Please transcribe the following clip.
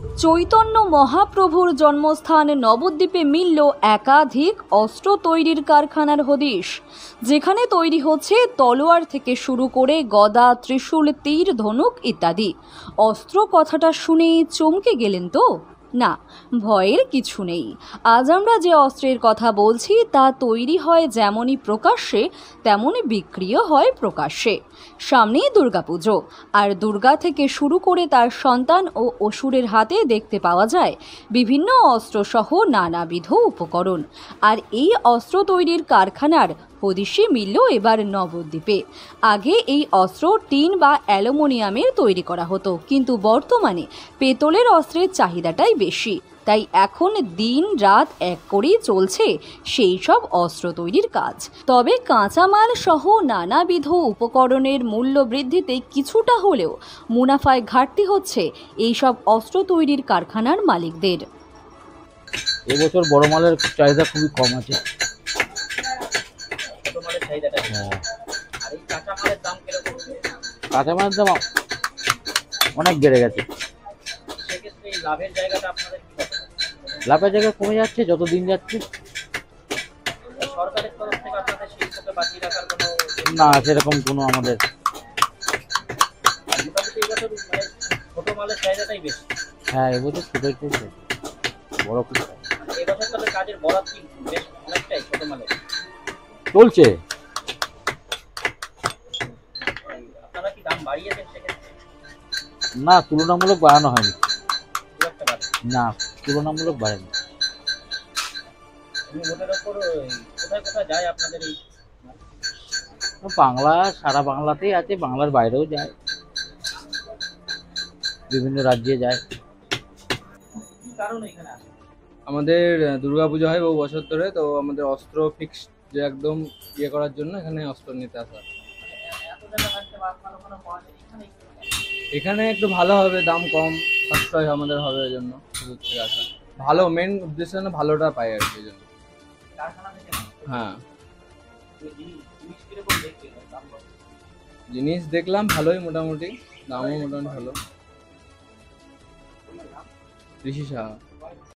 চৈতন্য মহাপ্রভুর জন্মস্থান নবদ্বীপে মিলল একাধিক অস্ত্র তৈরির কারখানার হদিশ, যেখানে তৈরি হচ্ছে তলোয়ার থেকে শুরু করে গদা, ত্রিশূল, তীর, ধনুক ইত্যাদি। অস্ত্র কথাটা শুনেই চমকে গেলেন তো? না, ভয়ের কিছু নেই। আজ আমরা যে অস্ত্রের কথা বলছি তা তৈরি হয় যেমনই প্রকাশ্যে তেমনই বিক্রিও হয় প্রকাশ্যে। সামনেই দুর্গাপুজো, আর দুর্গা থেকে শুরু করে তার সন্তান ও অসুরের হাতে দেখতে পাওয়া যায় বিভিন্ন অস্ত্রসহ নানাবিধ উপকরণ। আর এই অস্ত্র তৈরির কারখানার হদিশে মিলল এবার নবদ্বীপে। আগে এই অস্ত্র টিন বা অ্যালুমিনিয়ামের তৈরি করা হতো, কিন্তু বর্তমানে পেতলের অস্ত্রের চাহিদাটাই বেশি। তাই এখন দিন রাত এক করেই চলছে সেই সব অস্ত্র তৈরির কাজ। তবে কাঁচামাল সহ নানাবিধ উপকরণের মূল্য বৃদ্ধিতে কিছুটা হলেও মুনাফায় ঘাটতি হচ্ছে এইসব অস্ত্র তৈরির কারখানার মালিকদের। এবছর বড় মালের চাহিদা খুবই কম আছে। কাঁচামালের দাম অনেক বেড়ে গেছে। লাভের জায়গা কমে যাচ্ছে যত দিন যাচ্ছে। না, সেরকম কোনো আমাদের হ্যাঁ, এবছর ছোট বড় চলছে। না, তুলনামূলক বাড়ানো হয়নি। না, তুলনামূলক বাড়েনি। বাংলা সারা বাংলাতেই আছে, বাংলার বাইরেও যায়, বিভিন্ন রাজ্যে যায়। আমাদের দুর্গাপূজা হয় বহু বছর ধরে, তো আমাদের অস্ত্র ফিক্স যে একদম ইয়ে করার জন্য এখানে অস্ত্র নিতে আসা। এখানে একটু ভালো হবে, দাম কম, সাশ্রয় আমাদের হবে, ওই জন্য দূর থেকে আসা। ভালো, মেন উদ্দেশ্য যেন ভালোটা পাই আর কি, জন্য। হ্যাঁ, জিনিস দেখলাম ভালোই, মোটামুটি দামও মোটামুটি ভালো। ঋষি সাহা।